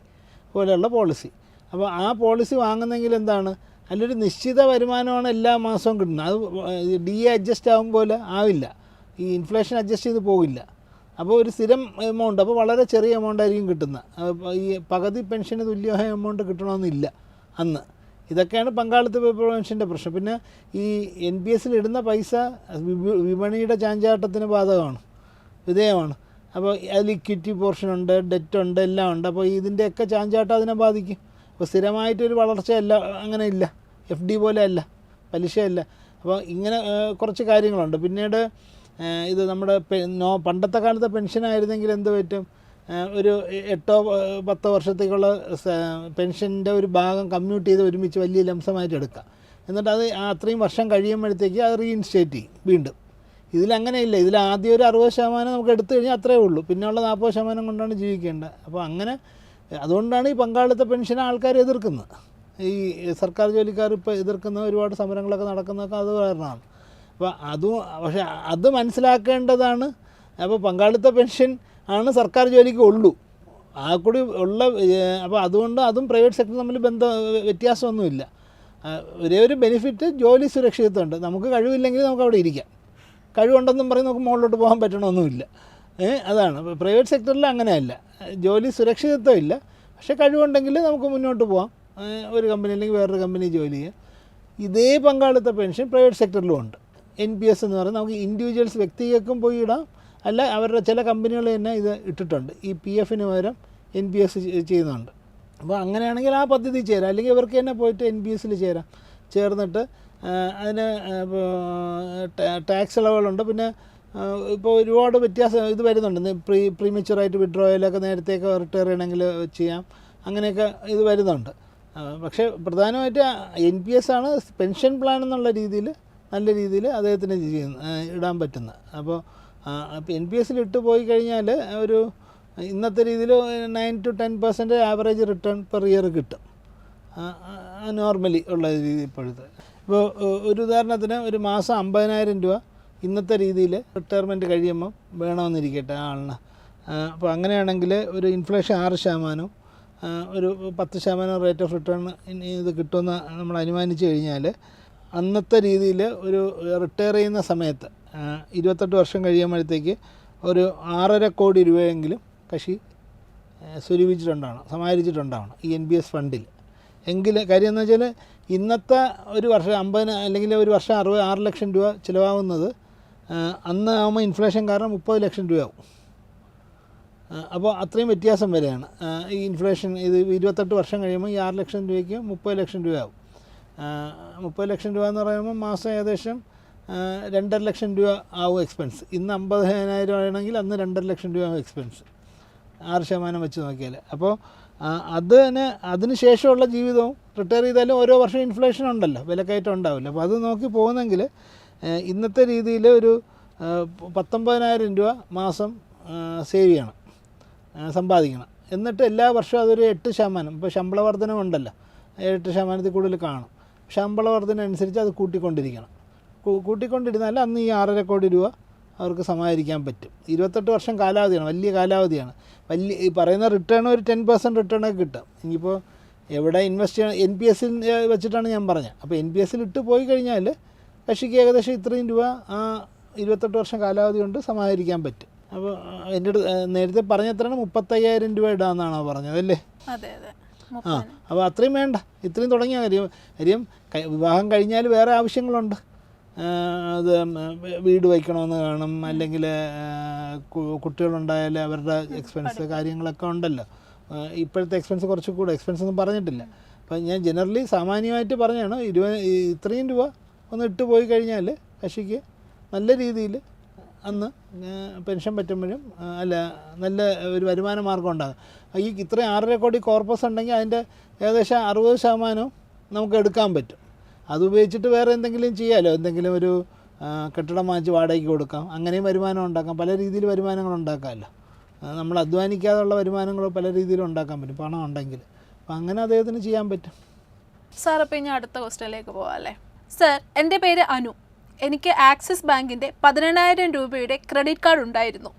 പോലെയുള്ള പോളിസി. അപ്പോൾ ആ പോളിസി വാങ്ങുന്നെങ്കിൽ എന്താണ്, അതിലൊരു നിശ്ചിത വരുമാനമാണ് എല്ലാ മാസവും കിട്ടുന്നത്. അത് DA അഡ്ജസ്റ്റ് ആകും പോലെ ആവില്ല, ഈ ഇൻഫ്ലേഷൻ അഡ്ജസ്റ്റ് ചെയ്ത് പോകില്ല. അപ്പോൾ ഒരു സ്ഥിരം എമൗണ്ട്, അപ്പോൾ വളരെ ചെറിയ എമൗണ്ട് ആയിരിക്കും കിട്ടുന്നത്. ഈ പകുതി പെൻഷന് തുല്യമായ എമൗണ്ട് കിട്ടണമെന്നില്ല അന്ന്. ഇതൊക്കെയാണ് പങ്കാളിത്ത പെൻഷൻ്റെ പ്രശ്നം. പിന്നെ ഈ NPSൽ ഇടുന്ന പൈസ വിപണിയുടെ ചാഞ്ചാട്ടത്തിന് ബാധകമാണ്, വിധേയമാണ്. അപ്പോൾ അതിൽ ഇക്വിറ്റി പോർഷനുണ്ട്, ഡെറ്റുണ്ട്, എല്ലാം ഉണ്ട്. അപ്പോൾ ഇതിൻ്റെയൊക്കെ ചാഞ്ചാട്ടം അതിനെ ബാധിക്കും. അപ്പോൾ സ്ഥിരമായിട്ടൊരു വളർച്ചയല്ല, അങ്ങനെ ഇല്ല. FD പോലെ അല്ല, പലിശയല്ല. അപ്പോൾ ഇങ്ങനെ കുറച്ച് കാര്യങ്ങളുണ്ട്. പിന്നീട് ഇത് നമ്മുടെ പണ്ടത്തെ കാലത്തെ പെൻഷനായിരുന്നെങ്കിൽ എന്ത് പറ്റും, ഒരു 8-10 വർഷത്തേക്കുള്ള പെൻഷൻ്റെ ഒരു ഭാഗം കമ്മ്യൂട്ട് ചെയ്ത് ഒരുമിച്ച് വലിയ ലംസമായിട്ട് എടുക്കാം. എന്നിട്ട് അത് അത്രയും വർഷം കഴിയുമ്പോഴത്തേക്ക് അത് റീഇൻസ്റ്റേറ്റ് ചെയ്യും വീണ്ടും. ഇതിലങ്ങനെയില്ല. ഇതിൽ ആദ്യം ഒരു 60% നമുക്ക് എടുത്തു കഴിഞ്ഞാൽ അത്രയേ ഉള്ളൂ, പിന്നെയുള്ള 40% കൊണ്ടാണ് ജീവിക്കേണ്ടത്. അപ്പോൾ അങ്ങനെ അതുകൊണ്ടാണ് ഈ പങ്കാളിത്ത പെൻഷനെ ആൾക്കാർ എതിർക്കുന്നത്. ഈ സർക്കാർ ജോലിക്കാർ ഇപ്പോൾ എതിർക്കുന്ന ഒരുപാട് സമരങ്ങളൊക്കെ നടക്കുന്നതൊക്കെ അത് കാരണമാണ്. അപ്പോൾ പക്ഷേ അത് മനസ്സിലാക്കേണ്ടതാണ്. അപ്പോൾ പങ്കാളിത്ത പെൻഷൻ ആണ് സർക്കാർ ജോലിക്ക് ഉള്ളൂ, ആ കൂടി ഉള്ള. അപ്പോൾ അതുകൊണ്ട് അതും പ്രൈവറ്റ് സെക്ടർ തമ്മിൽ വ്യത്യാസമൊന്നുമില്ല. ഒരേ ഒരു ബെനിഫിറ്റ് ജോലി സുരക്ഷിതത്വമുണ്ട്. നമുക്ക് കഴിവില്ലെങ്കിൽ നമുക്ക് അവിടെ ഇരിക്കാം, കഴിവുണ്ടെന്നും പറഞ്ഞ് നമുക്ക് മുകളിലോട്ട് പോകാൻ പറ്റണമെന്നുമില്ല. അതാണ് പ്രൈവറ്റ് സെക്ടറിൽ അങ്ങനെയല്ല, ജോലി സുരക്ഷിതത്വം ഇല്ല, പക്ഷേ കഴിവുണ്ടെങ്കിൽ നമുക്ക് മുന്നോട്ട് പോകാം, ഒരു കമ്പനി അല്ലെങ്കിൽ വേറൊരു കമ്പനി ജോലി ചെയ്യാം. ഇതേ പങ്കാളിത്ത പെൻഷൻ പ്രൈവറ്റ് സെക്ടറിലും ഉണ്ട്. NPS എന്ന് പറയുന്നത് നമുക്ക് ഇൻഡിവിജ്വൽസ് വ്യക്തികൾക്കും പോയി ഇടാം, അല്ല അവരുടെ ചില കമ്പനികൾ തന്നെ ഇത് ഇട്ടിട്ടുണ്ട്. ഈ PFന് പകരം NPS ചെയ്യുന്നുണ്ട്. അപ്പോൾ അങ്ങനെയാണെങ്കിൽ ആ പദ്ധതി ചേരാം, അല്ലെങ്കിൽ ഇവർക്ക് തന്നെ പോയിട്ട് NPSൽ ചേരാം. ചേർന്നിട്ട് അതിന് ടാക്സ് ഇളവുകളുണ്ട്. പിന്നെ ഇപ്പോൾ ഒരുപാട് വ്യത്യാസം ഇത് വരുന്നുണ്ട്. പ്രീമച്വറായിട്ട് വിഡ്രോയിലൊക്കെ നേരത്തെയൊക്കെ റിട്ടയർ ചെയ്യണമെങ്കിൽ ചെയ്യാം, അങ്ങനെയൊക്കെ ഇത് വരുന്നുണ്ട്. പക്ഷേ പ്രധാനമായിട്ട് NPS ആണ് പെൻഷൻ പ്ലാൻ എന്നുള്ള രീതിയിൽ നല്ല രീതിയിൽ അദ്ദേഹത്തിന് ഇടാൻ പറ്റുന്നത്. അപ്പോൾ NPSൽ ഇട്ട് പോയി കഴിഞ്ഞാൽ ഒരു ഇന്നത്തെ രീതിയിൽ 9 to 10% average return per year കിട്ടും, നോർമലി ഉള്ള രീതി ഇപ്പോഴത്തെ. ഇപ്പോൾ ഒരു ഉദാഹരണത്തിന് ഒരു മാസം 50,000 രൂപ ഇന്നത്തെ രീതിയിൽ റിട്ടയർമെൻറ്റ് കഴിയുമ്പം വേണമെന്നിരിക്കട്ടെ ആളിന്. അപ്പോൾ അങ്ങനെയാണെങ്കിൽ ഒരു ഇൻഫ്ലേഷൻ 6%, ഒരു 10% റേറ്റ് ഓഫ് റിട്ടേൺ ഇത് കിട്ടുമെന്ന് നമ്മൾ അനുമാനിച്ച് കഴിഞ്ഞാൽ അന്നത്തെ രീതിയിൽ ഒരു റിട്ടയർ ചെയ്യുന്ന സമയത്ത് 28 വർഷം കഴിയുമ്പോഴത്തേക്ക് ഒരു 6.5 കോടി രൂപയെങ്കിലും കക്ഷി സ്വരൂപിച്ചിട്ടുണ്ടാവണം, സമാഹരിച്ചിട്ടുണ്ടാവണം ഈ NPS ഫണ്ടിൽ. കാര്യം എന്ന് വെച്ചാൽ ഇന്നത്തെ ഒരു വർഷം 50 അല്ലെങ്കിൽ ഒരു വർഷം 6 ലക്ഷം രൂപ ചിലവാകുന്നത് അന്ന് ആകുമ്പോൾ ഇൻഫ്ലേഷൻ കാരണം 30 ലക്ഷം രൂപയാവും. അപ്പോൾ അത്രയും വ്യത്യാസം വരെയാണ് ഈ ഇൻഫ്ലേഷൻ. ഇത് 28 വർഷം കഴിയുമ്പോൾ ഈ 6 ലക്ഷം രൂപയ്ക്ക് 30 ലക്ഷം രൂപയാവും. 30 ലക്ഷം രൂപ എന്ന് പറയുമ്പോൾ മാസം ഏകദേശം 2.5 ലക്ഷം രൂപ ആവും എക്സ്പെൻസ്. ഇന്ന് 50,000 ആണെങ്കിൽ അന്ന് 2.5 ലക്ഷം രൂപ ആവും എക്സ്പെൻസ്, 6% വെച്ച് നോക്കിയാൽ. അപ്പോൾ അതിന് ശേഷമുള്ള ജീവിതവും റിട്ടയർ ചെയ്താലും ഓരോ വർഷം ഇൻഫ്ലേഷൻ ഉണ്ടല്ലോ, വിലക്കയറ്റം ഉണ്ടാവില്ല. അപ്പോൾ അത് നോക്കി പോകുന്നെങ്കിൽ ഇന്നത്തെ രീതിയിൽ ഒരു 19,000 രൂപ മാസം സേവ് ചെയ്യണം, സമ്പാദിക്കണം. എന്നിട്ട് എല്ലാ വർഷവും അതൊരു 8%, ഇപ്പോൾ ശമ്പള വർധനമുണ്ടല്ലോ, 8% കൂടുതൽ കാണും. ശമ്പള വർധന അനുസരിച്ച് അത് കൂട്ടിക്കൊണ്ടിരുന്നാൽ അന്ന് ഈ 6.5 കോടി രൂപ അവർക്ക് സമാഹരിക്കാൻ പറ്റും. 28 വർഷം കാലാവധിയാണ്, വലിയ കാലാവധിയാണ്. ഈ പറയുന്ന റിട്ടേൺ ഒരു 10% റിട്ടേണൊക്കെ കിട്ടും. ഇനിയിപ്പോൾ എവിടെ ഇൻവെസ്റ്റ് ചെയ്യണം, NPSൽ വെച്ചിട്ടാണ് ഞാൻ പറഞ്ഞത്. അപ്പോൾ NPSൽ ഇട്ട് പോയി കഴിഞ്ഞാൽ കക്ഷിക്ക് ഏകദേശം ഇത്രയും രൂപ ആ 28 വർഷം കാലാവധി കൊണ്ട് സമാഹരിക്കാൻ പറ്റും. അപ്പോൾ എൻ്റെ നേരത്തെ പറഞ്ഞത്രയാണ് 35,000 രൂപ ഇടാമെന്നാണോ പറഞ്ഞത് അല്ലേ? അതെ അതെ. അപ്പോൾ അത്രയും വേണ്ട, ഇത്രയും തുടങ്ങിയ കാര്യം വിവാഹം കഴിഞ്ഞാൽ വേറെ ആവശ്യങ്ങളുണ്ട്. അത് വീട് വയ്ക്കണമെന്ന് കാണും, അല്ലെങ്കിൽ കുട്ടികളുണ്ടായാൽ അവരുടെ എക്സ്പെൻസ് കാര്യങ്ങളൊക്കെ ഉണ്ടല്ലോ. ഇപ്പോഴത്തെ എക്സ്പെൻസ് കുറച്ച് കൂടെ, എക്സ്പെൻസ് ഒന്നും പറഞ്ഞിട്ടില്ല. അപ്പം ഞാൻ ജനറലി സാമാന്യമായിട്ട് പറഞ്ഞാണ് ഇത്രയും രൂപ ഒന്ന് ഇട്ട് പോയി കഴിഞ്ഞാൽ കക്ഷിക്ക് നല്ല രീതിയിൽ അന്ന് പെൻഷൻ പറ്റുമ്പോഴും അല്ല നല്ല ഒരു വരുമാന മാർഗ്ഗം ഉണ്ടാകും. ഈ ഇത്രയും 6.5 കോടി കോർപ്പസ് ഉണ്ടെങ്കിൽ അതിൻ്റെ ഏകദേശം 60% നമുക്ക് എടുക്കാൻ പറ്റും. അതുപയോഗിച്ചിട്ട് വേറെ എന്തെങ്കിലും ചെയ്യാമല്ലോ, എന്തെങ്കിലും ഒരു കെട്ടിടം വാങ്ങിച്ച് വാടകയ്ക്ക് കൊടുക്കാം, അങ്ങനെയും വരുമാനം ഉണ്ടാക്കാം. പല രീതിയിൽ വരുമാനങ്ങൾ ഉണ്ടാക്കാമല്ലോ, നമ്മൾ അധ്വാനിക്കാതെയുള്ള വരുമാനങ്ങൾ പല രീതിയിലും ഉണ്ടാക്കാൻ പറ്റും പണം ഉണ്ടെങ്കിൽ. അപ്പം അങ്ങനെ അദ്ദേഹത്തിന് ചെയ്യാൻ പറ്റും. സാർ അപ്പോൾ ഇനി അടുത്ത ക്വസ്റ്റ്യനിലേക്ക് പോകാം അല്ലേ? സാർ, എൻ്റെ പേര് അനു. എനിക്ക് ആക്സിസ് ബാങ്കിൻ്റെ 18,000 രൂപയുടെ ക്രെഡിറ്റ് കാർഡ്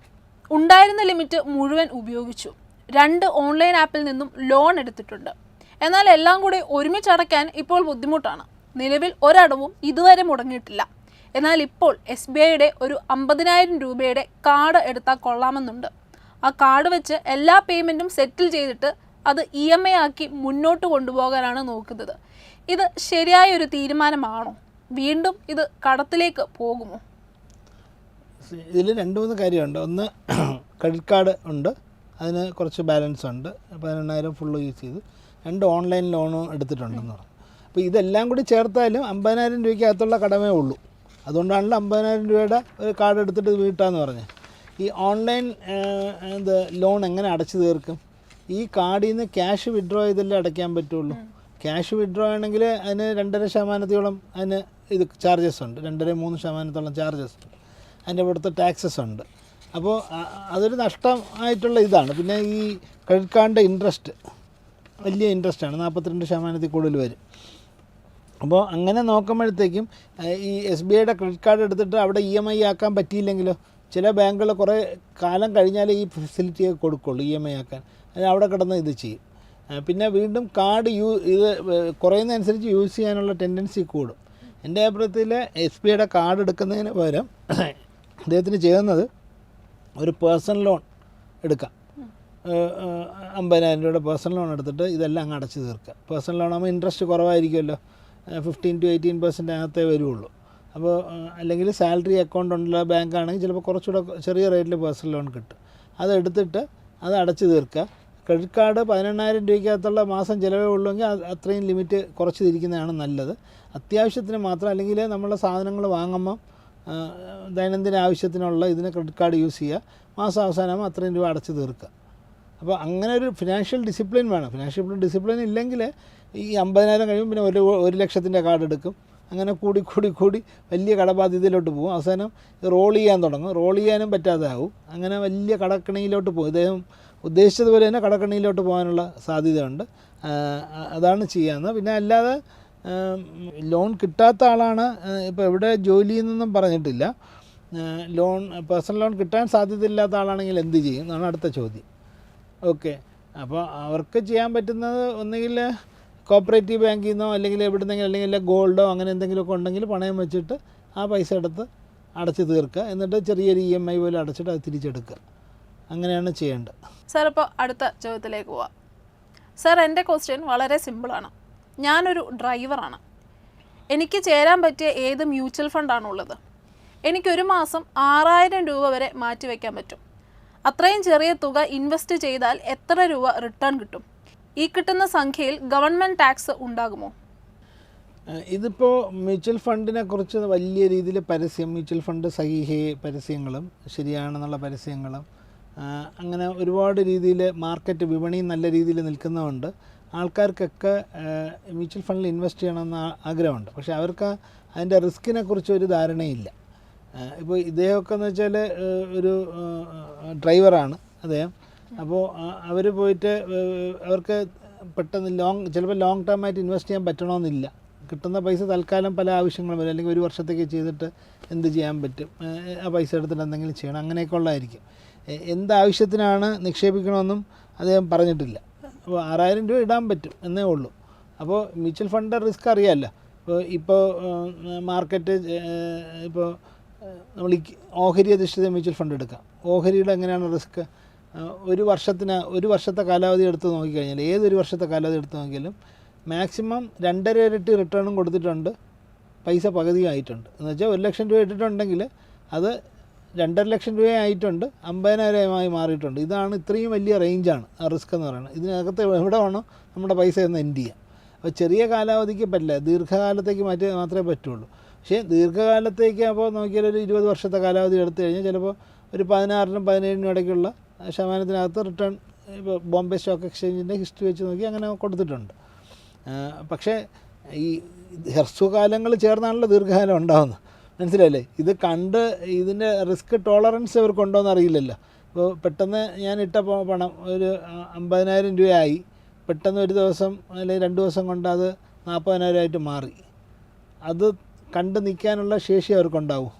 ഉണ്ടായിരുന്ന ലിമിറ്റ് മുഴുവൻ ഉപയോഗിച്ചു. 2 ഓൺലൈൻ ആപ്പിൽ നിന്നും ലോൺ എടുത്തിട്ടുണ്ട്. എന്നാൽ എല്ലാം കൂടി ഒരുമിച്ചടയ്ക്കാൻ ഇപ്പോൾ ബുദ്ധിമുട്ടാണ്. നിലവിൽ ഒരടവും ഇതുവരെ മുടങ്ങിയിട്ടില്ല. എന്നാൽ ഇപ്പോൾ SBIയുടെ ഒരു 50,000 രൂപയുടെ കാർഡ് എടുത്താൽ കൊള്ളാമെന്നുണ്ട്. ആ കാർഡ് വെച്ച് എല്ലാ പേയ്മെൻറ്റും സെറ്റിൽ ചെയ്തിട്ട് അത് EMI ആക്കി മുന്നോട്ട് കൊണ്ടുപോകാനാണ് നോക്കുന്നത്. ഇത് ശരിയായൊരു തീരുമാനമാണോ? വീണ്ടും ഇത് കടത്തിലേക്ക് പോകുമോ? ഇതിൽ 2-3 കാര്യമുണ്ട്. ഒന്ന്, ക്രെഡിറ്റ് കാർഡ് ഉണ്ട്, അതിന് കുറച്ച് ബാലൻസ് ഉണ്ട്, 18,000 ഫുള്ള് യൂസ് ചെയ്ത്. 2 ഓൺലൈൻ ലോണും എടുത്തിട്ടുണ്ടെന്ന് പറഞ്ഞു. അപ്പോൾ ഇതെല്ലാം കൂടി ചേർത്താലും 50,000 രൂപയ്ക്കകത്തുള്ള കടമേ ഉള്ളൂ. അതുകൊണ്ടാണല്ലോ 50,000 രൂപയുടെ ഒരു കാർഡ് എടുത്തിട്ട് വീട്ടാന്ന് പറഞ്ഞത്. ഈ ഓൺലൈൻ ലോൺ എങ്ങനെ അടച്ചു തീർക്കും? ഈ കാർഡിൽ നിന്ന് ക്യാഷ് വിഡ്രോ ചെയ്തല്ലേ അടയ്ക്കാൻ പറ്റുള്ളൂ. ക്യാഷ് വിഡ്രോ ആണെങ്കിൽ അതിന് 2.5% അതിന് ഇത് ചാർജസ് ഉണ്ട്, 2-3% ചാർജസ് ഉണ്ട്. അതിൻ്റെ ഇവിടുത്തെ ടാക്സസ് ഉണ്ട്. അപ്പോൾ അതൊരു നഷ്ടമായിട്ടുള്ള ഇതാണ്. പിന്നെ ഈ ക്രെഡിറ്റ് കാർഡിൻ്റെ ഇൻട്രസ്റ്റ് വലിയ ഇൻട്രസ്റ്റാണ്, 42% കൂടുതൽ വരും. അപ്പോൾ അങ്ങനെ നോക്കുമ്പോഴത്തേക്കും ഈ SBIയുടെ ക്രെഡിറ്റ് കാർഡ് എടുത്തിട്ട് അവിടെ EMI ആക്കാൻ പറ്റിയില്ലെങ്കിലോ, ചില ബാങ്കുകൾ കുറേ കാലം കഴിഞ്ഞാലേ ഈ ഫെസിലിറ്റി കൊടുക്കുള്ളൂ EMI ആക്കാൻ. അത് അവിടെ കിടന്ന് ഇത് ചെയ്യും. പിന്നെ വീണ്ടും കാർഡ് ഇത് കുറയുന്നതനുസരിച്ച് യൂസ് ചെയ്യാനുള്ള ടെൻഡൻസി കൂടും. എൻ്റെ അഭിപ്രായത്തിൽ SBIയുടെ കാർഡ് എടുക്കുന്നതിന് പകരം അദ്ദേഹത്തിന് ചെയ്യുന്നത് ഒരു പേഴ്സണൽ ലോൺ എടുക്കാം. 50,000 രൂപയുടെ പേഴ്സണൽ ലോൺ എടുത്തിട്ട് ഇതെല്ലാം അങ്ങ് അടച്ച് തീർക്കുക. പേഴ്സണൽ ലോൺ ആകുമ്പോൾ ഇൻട്രസ്റ്റ് കുറവായിരിക്കുമല്ലോ, 15 to 18% അകത്തേ വരുള്ളൂ. അപ്പോൾ അല്ലെങ്കിൽ സാലറി അക്കൗണ്ട് ഉള്ള ബാങ്ക് ആണെങ്കിൽ ചിലപ്പോൾ കുറച്ചുകൂടെ ചെറിയ റേറ്റിൽ പേഴ്സണൽ ലോൺ കിട്ടും. അതെടുത്തിട്ട് അത് അടച്ച് തീർക്കുക. ക്രെഡിറ്റ് കാർഡ് 18,000 രൂപയ്ക്കകത്തുള്ള മാസം ചിലവേ ഉള്ളൂവെങ്കിൽ അത്രയും ലിമിറ്റ് കുറച്ച് തിരിക്കുന്നതാണ് നല്ലത്. അത്യാവശ്യത്തിന് മാത്രം, അല്ലെങ്കിൽ നമ്മളെ സാധനങ്ങൾ വാങ്ങുമ്പം ദൈനംദിന ആവശ്യത്തിനുള്ള ഇതിന് ക്രെഡിറ്റ് കാർഡ് യൂസ് ചെയ്യുക. മാസം അവസാനമാകുമ്പോൾ അത്രയും രൂപ അടച്ച് തീർക്കുക. അപ്പോൾ അങ്ങനെ ഒരു ഫിനാൻഷ്യൽ ഡിസിപ്ലിൻ വേണം. ഫിനാൻഷ്യൽ ഡിസിപ്ലിൻ ഇല്ലെങ്കിൽ ഈ 50,000 കഴിയുമ്പോൾ പിന്നെ 1,00,000 കാർഡ് എടുക്കും. അങ്ങനെ കൂടി വലിയ കടബാധ്യതയിലോട്ട് പോകും. അവസാനം റോൾ ചെയ്യാൻ തുടങ്ങും. റോൾ ചെയ്യാനും പറ്റാതെ ആവും. അങ്ങനെ വലിയ കടക്കണിയിലോട്ട് പോകും. ഇദ്ദേഹം ഉദ്ദേശിച്ചതുപോലെ തന്നെ കടക്കണിയിലോട്ട് പോകാനുള്ള സാധ്യതയുണ്ട്. അതാണ് ചെയ്യാവുന്നത്. പിന്നെ അല്ലാതെ ലോൺ കിട്ടാത്ത ആളാണ്, ഇപ്പോൾ എവിടെ ജോലി ചെയ്യുന്നൊന്നും പറഞ്ഞിട്ടില്ല. പേഴ്സണൽ ലോൺ കിട്ടാൻ സാധ്യതയില്ലാത്ത ആളാണെങ്കിൽ എന്ത് ചെയ്യും എന്നാണ് അടുത്ത ചോദ്യം. ഓക്കെ, അപ്പോൾ അവർക്ക് ചെയ്യാൻ പറ്റുന്നത് ഒന്നുകിൽ കോപ്പറേറ്റീവ് ബാങ്കിൽ നിന്നോ അല്ലെങ്കിൽ എവിടുന്നെങ്കിലും, അല്ലെങ്കിൽ ഗോൾഡോ അങ്ങനെ എന്തെങ്കിലുമൊക്കെ ഉണ്ടെങ്കിൽ പണയം വെച്ചിട്ട് ആ പൈസ എടുത്ത് അടച്ച് തീർക്കുക. എന്നിട്ട് ചെറിയൊരു EMI പോലെ അടച്ചിട്ട് അത് തിരിച്ചെടുക്കുക. അങ്ങനെയാണ് ചെയ്യേണ്ടത്. സാർ, ഇപ്പോൾ അടുത്ത ചോദ്യത്തിലേക്ക് പോവാം. സാർ, എൻ്റെ ക്വസ്റ്റ്യൻ വളരെ സിമ്പിളാണ്. ഞാനൊരു ഡ്രൈവറാണ്. എനിക്ക് ചേരാൻ പറ്റിയ ഏത് മ്യൂച്വൽ ഫണ്ടാണുള്ളത്? എനിക്കൊരു മാസം 6,000 രൂപ വരെ മാറ്റി വയ്ക്കാൻ പറ്റും. അത്രയും ചെറിയ തുക ഇൻവെസ്റ്റ് ചെയ്താൽ എത്ര രൂപ റിട്ടേൺ കിട്ടും? ഈ കിട്ടുന്ന സംഖ്യയിൽ ഗവൺമെൻറ് ടാക്സ് ഉണ്ടാകുമോ? ഇതിപ്പോൾ മ്യൂച്വൽ ഫണ്ടിനെ കുറിച്ച് വലിയ രീതിയിൽ മ്യൂച്വൽ ഫണ്ട് സഹീഹി പരസ്യങ്ങളും ശരിയാണെന്നുള്ള പരസ്യങ്ങളും അങ്ങനെ ഒരുപാട് രീതിയിൽ മാർക്കറ്റ് വിപണി നല്ല രീതിയിൽ നിൽക്കുന്നതുകൊണ്ട് ആൾക്കാർക്കൊക്കെ മ്യൂച്വൽ ഫണ്ടിൽ ഇൻവെസ്റ്റ് ചെയ്യണമെന്ന് ആഗ്രഹമുണ്ട്. പക്ഷേ അവർക്ക് അതിൻ്റെ റിസ്കിനെ കുറിച്ച് ഒരു ധാരണയില്ല. ഇപ്പോൾ ഇദ്ദേഹമൊക്കെ എന്ന് വെച്ചാൽ ഒരു ഡ്രൈവറാണ് അദ്ദേഹം. അപ്പോൾ അവർ പോയിട്ട് അവർക്ക് പെട്ടെന്ന് ചിലപ്പോൾ ലോങ് ടേം ആയിട്ട് ഇൻവെസ്റ്റ് ചെയ്യാൻ പറ്റണമെന്നില്ല. കിട്ടുന്ന പൈസ തൽക്കാലം പല ആവശ്യങ്ങളും വരും. അല്ലെങ്കിൽ ഒരു വർഷത്തേക്ക് ചെയ്തിട്ട് എന്ത് ചെയ്യാൻ പറ്റും, ആ പൈസ എടുത്തിട്ട് എന്തെങ്കിലും ചെയ്യണം, അങ്ങനെയൊക്കെ ഉള്ളതായിരിക്കും. എന്താവശ്യത്തിനാണ് നിക്ഷേപിക്കണമെന്നും അദ്ദേഹം പറഞ്ഞിട്ടില്ല. അപ്പോൾ 6,000 രൂപ ഇടാൻ പറ്റും എന്നേ ഉള്ളൂ. അപ്പോൾ മ്യൂച്വൽ ഫണ്ട് റിസ്ക് അറിയാമല്ലോ. ഇപ്പോൾ മാർക്കറ്റ് ഇപ്പോൾ നമ്മൾ ഈ ഓഹരി അധിഷ്ഠിത മ്യൂച്വൽ ഫണ്ട് എടുക്കാം. ഓഹരിയുടെ എങ്ങനെയാണ് റിസ്ക്? ഒരു വർഷത്തെ കാലാവധി എടുത്ത് നോക്കിക്കഴിഞ്ഞാൽ, ഏതൊരു വർഷത്തെ കാലാവധി എടുത്ത് നോക്കിയാലും മാക്സിമം 2.5 ഇരട്ടി റിട്ടേണും കൊടുത്തിട്ടുണ്ട്, പൈസ പകുതിയായിട്ടുണ്ട്. എന്ന് വെച്ചാൽ 1,00,000 രൂപ ഇട്ടിട്ടുണ്ടെങ്കിൽ അത് 2.5 ലക്ഷം രൂപയായിട്ടുണ്ട്, 50,000 മാറിയിട്ടുണ്ട്. ഇതാണ് ഇത്രയും വലിയ റേഞ്ചാണ് ആ റിസ്ക് എന്ന് പറയുന്നത്. ഇതിനകത്ത് എവിടെ വേണോ നമ്മുടെ പൈസ ഒന്ന് എൻഡ് ചെയ്യാം. അപ്പോൾ ചെറിയ കാലാവധിക്ക് പറ്റില്ല, ദീർഘകാലത്തേക്ക് മാത്രമേ പറ്റുള്ളൂ. പക്ഷേ ദീർഘകാലത്തേക്ക് അപ്പോൾ നോക്കിയാൽ ഒരു 20 വർഷത്തെ കാലാവധി എടുത്തു കഴിഞ്ഞാൽ ചിലപ്പോൾ ഒരു 16-നും 17-നും ഇടയ്ക്കുള്ള ശതമാനത്തിനകത്ത് റിട്ടേൺ ഇപ്പോൾ ബോംബെ സ്റ്റോക്ക് എക്സ്ചേഞ്ചിൻ്റെ ഹിസ്റ്ററി വെച്ച് നോക്കി അങ്ങനെ കൊടുത്തിട്ടുണ്ട്. പക്ഷേ ഈ ഹ്രസ്വകാലങ്ങൾ ചേർന്നാണല്ലോ ദീർഘകാലം ഉണ്ടാകുന്നത്, മനസ്സിലായില്ലേ? ഇത് കണ്ട് ഇതിൻ്റെ റിസ്ക് ടോളറൻസ് ഇവർക്കുണ്ടോ എന്ന് അറിയില്ലല്ലോ. ഇപ്പോൾ പെട്ടെന്ന് ഞാൻ ഇട്ട പണം ഒരു 50,000 രൂപയായി, പെട്ടെന്ന് ഒരു ദിവസം അല്ലെങ്കിൽ 2 ദിവസം കൊണ്ട് അത് 40,000 ആയിട്ട് മാറി. അത് കണ്ട് നിൽക്കാനുള്ള ശേഷി അവർക്കുണ്ടാവും.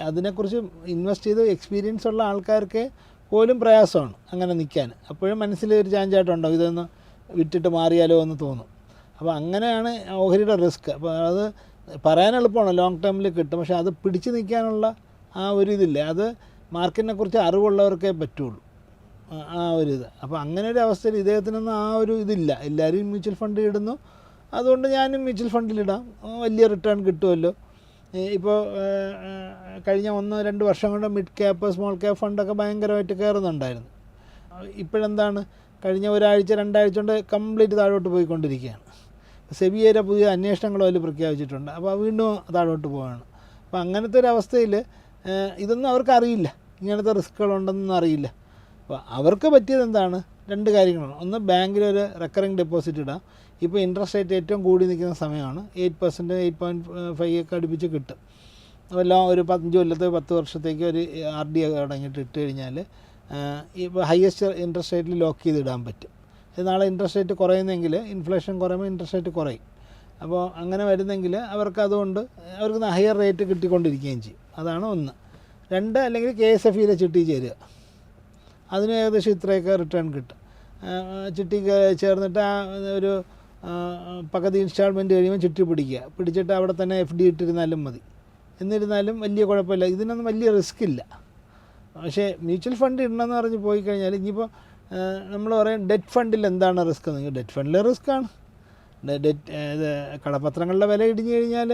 അതിനെക്കുറിച്ച് ഇൻവെസ്റ്റ് ചെയ്ത് എക്സ്പീരിയൻസ് ഉള്ള ആൾക്കാർക്ക് പോലും പ്രയാസമാണ് അങ്ങനെ നിൽക്കാൻ. അപ്പോഴും മനസ്സിൽ ഒരു ചാഞ്ചായിട്ടുണ്ടാവും, ഇതൊന്ന് വിറ്റിട്ട് മാറിയാലോ എന്ന് തോന്നും. അപ്പോൾ അങ്ങനെയാണ് ഓഹരിയുടെ റിസ്ക്. അപ്പോൾ അത് പറയാൻ എളുപ്പമാണ്, ലോങ് ടേമിൽ കിട്ടും. പക്ഷേ അത് പിടിച്ച് നിൽക്കാനുള്ള ആ ഒരു ഇതില്ല. അത് മാർക്കറ്റിനെ കുറിച്ച് അറിവുള്ളവർക്കേ പറ്റുള്ളൂ, ആ ഒരു ഇത്. അപ്പോൾ അങ്ങനെ ഒരു അവസ്ഥയിൽ ഇദ്ദേഹത്തിനൊന്നും ആ ഒരു ഇതില്ല. എല്ലാവരും മ്യൂച്വൽ ഫണ്ട് ഇടുന്നു, അതുകൊണ്ട് ഞാനും മ്യൂച്വൽ ഫണ്ടിലിടാം, വലിയ റിട്ടേൺ കിട്ടുമല്ലോ. ഇപ്പോൾ കഴിഞ്ഞ 1-2 വർഷം കൊണ്ട് മിഡ് ക്യാപ്പ് സ്മോൾ ക്യാപ്പ് ഫണ്ടൊക്കെ ഭയങ്കരമായിട്ട് കയറുന്നുണ്ടായിരുന്നു. ഇപ്പോഴെന്താണ്, കഴിഞ്ഞ 1-2 ആഴ്ച കൊണ്ട് കംപ്ലീറ്റ് താഴോട്ട് പോയിക്കൊണ്ടിരിക്കുകയാണ്. സെബിയുടെ പുതിയ അന്വേഷണങ്ങളും അതിൽ പ്രഖ്യാപിച്ചിട്ടുണ്ട്. അപ്പോൾ വീണ്ടും താഴോട്ട് പോവുകയാണ്. അപ്പോൾ അങ്ങനത്തെ ഒരു അവസ്ഥയിൽ ഇതൊന്നും അവർക്കറിയില്ല, ഇങ്ങനത്തെ റിസ്ക്കുകളുണ്ടെന്നൊന്നും അറിയില്ല. അപ്പോൾ അവർക്ക് പറ്റിയത് എന്താണ്? 2 കാര്യങ്ങളാണ്. ഒന്ന്, ബാങ്കിലൊരു റെക്കറിങ് ഡെപ്പോസിറ്റ് ഇടാം. ഇപ്പോൾ ഇൻട്രസ്റ്റ് റേറ്റ് ഏറ്റവും കൂടി നിൽക്കുന്ന സമയമാണ്. 8%, 8.5 ഒക്കെ അടുപ്പിച്ച് കിട്ടും. വല്ലതും ഒരു 5 കൊല്ലത്തെ 10 വർഷത്തേക്ക് ഒരു RD തുടങ്ങിയിട്ട് ഇട്ട് കഴിഞ്ഞാൽ ഇപ്പോൾ ഹയസ്റ്റ് ഇൻട്രസ്റ്റ് റേറ്റിൽ ലോക്ക് ചെയ്ത് ഇടാൻ പറ്റും. ഇത് നാളെ ഇൻട്രസ്റ്റ് റേറ്റ് കുറയുന്നെങ്കിൽ ഇൻഫ്ലേഷൻ കുറയുമ്പോൾ ഇൻട്രസ്റ്റ് റേറ്റ് കുറയും. അപ്പോൾ അങ്ങനെ വരുന്നെങ്കിൽ അവർക്ക് അതുകൊണ്ട് അവർക്ക് ഹയർ റേറ്റ് കിട്ടിക്കൊണ്ടിരിക്കുകയും ചെയ്യും. അതാണ് ഒന്ന്. 2 അല്ലെങ്കിൽ KSFE ചിട്ടി ചേരുക. അതിന് ഏകദേശം ഇത്രയൊക്കെ റിട്ടേൺ കിട്ടും. ചിട്ടി ചേർന്നിട്ട് ഒരു പകുതി ഇൻസ്റ്റാൾമെൻറ്റ് കഴിയുമ്പോൾ ചിട്ടി പിടിച്ചിട്ട് അവിടെ തന്നെ FD ഇട്ടിരുന്നാലും മതി. എന്നിരുന്നാലും വലിയ കുഴപ്പമില്ല, ഇതിനൊന്നും വലിയ റിസ്ക് ഇല്ല. പക്ഷേ മ്യൂച്വൽ ഫണ്ട് ഇടണമെന്ന് പറഞ്ഞ് പോയി കഴിഞ്ഞാൽ ഇനിയിപ്പോൾ നമ്മൾ പറയും ഡെറ്റ് ഫണ്ടിൽ എന്താണ് റിസ്ക് എന്ന്. ഡെറ്റ് ഫണ്ടിൽ റിസ്ക്കാണ്. ഇത് കടപ്പത്രങ്ങളുടെ വില ഇടിഞ്ഞു കഴിഞ്ഞാൽ